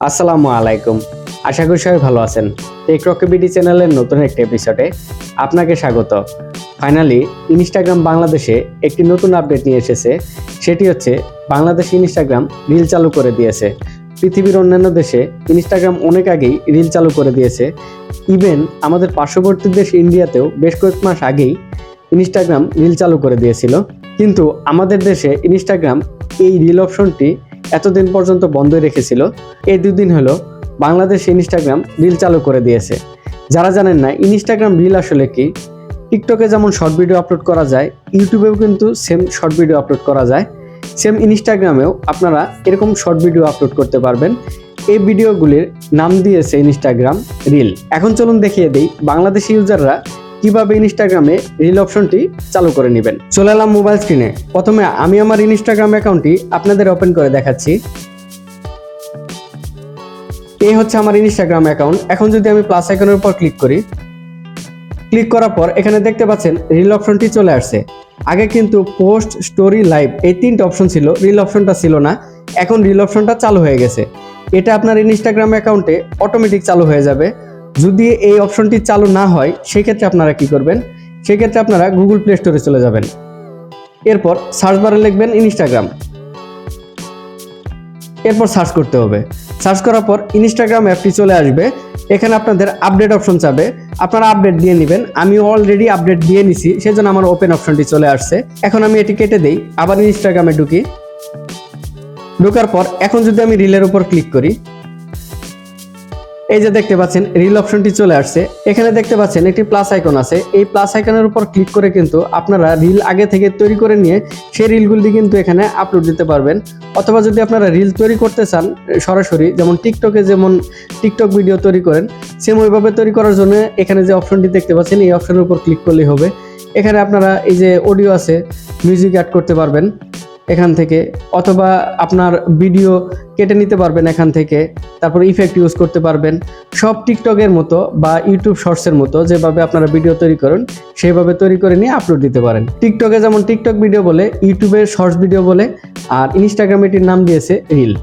আসসালামু আলাইকুম। আশা করি সবাই ভালো আছেন। টেক রকেবিডি চ্যানেলের নতুন একটা এপিসোডে আপনাকে স্বাগত। ফাইনালি ইনস্টাগ্রাম বাংলাদেশে একটি নতুন আপডেট নিয়ে এসেছে। সেটি হচ্ছে বাংলাদেশ ইনস্টাগ্রাম রিল চালু করে দিয়েছে। পৃথিবীর অন্যান্য দেশে ইনস্টাগ্রাম অনেক আগেই রিল চালু করে দিয়েছে। ইভেন আমাদের পার্শ্ববর্তী দেশ ইন্ডিয়াতেও বেশ কয়েক মাস আগেই ইনস্টাগ্রাম রিল চালু করে দিয়েছিল। কিন্তু আমাদের দেশে ইনস্টাগ্রাম এই রিল অপশনটি এতদিন পর্যন্ত বন্ধ রেখেছিল। এই দুদিন হলো বাংলাদেশ ইনস্টাগ্রাম রিল চালু করে দিয়েছে। যারা জানেন না ইনস্টাগ্রাম রিল আসলে কি, টিকটকে যেমন শর্ট ভিডিও আপলোড করা যায়, ইউটিউবেও কিন্তু সেম শর্ট ভিডিও আপলোড করা যায়। সেম ইনস্টাগ্রামেও আপনারা এরকম শর্ট ভিডিও আপলোড করতে পারবেন। এই ভিডিওগুলির নাম দিয়েছে ইনস্টাগ্রাম রিল। এখন চলুন দেখিয়ে দিই বাংলাদেশি ইউজাররা কিভাবে ইনস্টাগ্রামে রিল অপশনটি চালু করে নেবেন। চলে এলাম মোবাইল স্ক্রিনে। প্রথমে আমি আমার ইনস্টাগ্রাম অ্যাকাউন্টটি আপনাদের ওপেন করে দেখাচ্ছি। এই হচ্ছে আমার ইনস্টাগ্রাম অ্যাকাউন্ট। এখন যদি আমি প্লাস আইকনের উপর ক্লিক করি, ক্লিক করার পর এখানে দেখতে পাচ্ছেন রিল অপশনটি চলে আসছে। আগে কিন্তু পোস্ট, স্টোরি, লাইভ এই তিনটে অপশন ছিল, রিল অপশনটা ছিল না। এখন রিল অপশনটা চালু হয়ে গেছে। এটা আপনার ইনস্টাগ্রাম অ্যাকাউন্টে অটোমেটিক চালু হয়ে যাবে। যদি এই অপশনটি চালু না হয় সেক্ষেত্রে আপনারা কি করবেন, সেক্ষেত্রে আপনারা গুগল প্লে স্টোরে চলে যাবেন। এরপর সার্চ বারে লিখবেন ইনস্টাগ্রাম, এরপর সার্চ করতে হবে। সার্চ করার পর ইনস্টাগ্রাম অ্যাপটি চলে আসবে। এখানে আপনাদের আপডেট অপশন চাবে, আপনারা আপডেট দিয়ে নেবেন। আমি অলরেডি আপডেট দিয়ে নিছি, সেজন্য আমার ওপেন অপশনটি চলে আসছে। এখন আমি এটি কেটে দেই, আবার ইনস্টাগ্রামে ঢুকি। ঢোকার পর এখন যদি আমি রিলের উপর ক্লিক করি, এই যে দেখতে পাচ্ছেন রিল অপশনটি চলে আসছে। এখানে দেখতে পাচ্ছেন একটি প্লাস আইকন আছে। এই প্লাস আইকনের উপর ক্লিক করে কিন্তু আপনারা রিল আগে থেকে তৈরি করে নিয়ে সেই রিলগুলি কিন্তু এখানে আপলোড দিতে পারবেন। অথবা যদি আপনারা রিল তৈরি করতে চান সরাসরি, যেমন টিকটকে যেমন টিকটক ভিডিও তৈরি করেন, সেম ওইভাবে তৈরি করার জন্য এখানে যে অপশনটি দেখতে পাচ্ছেন এই অপশনের উপর ক্লিক করলেই হবে। এখানে আপনারা এই যে অডিও আছে, মিউজিক অ্যাড করতে পারবেন এখান থেকে, অথবা আপনার ভিডিও কেটে নিতে পারবেন এখান থেকে। তারপর ইফেক্ট ইউজ করতে পারবেন। সব টিকটকের মতো বা ইউটিউব শর্টসের মতো যেভাবে আপনারা ভিডিও তৈরি করেন সেইভাবে তৈরি করে নিয়ে আপলোড দিতে পারেন। টিকটকে যেমন টিকটক ভিডিও বলে, ইউটিউবে শর্টস ভিডিও বলে, আর ইনস্টাগ্রামে এটির নাম দিয়েছে রিল।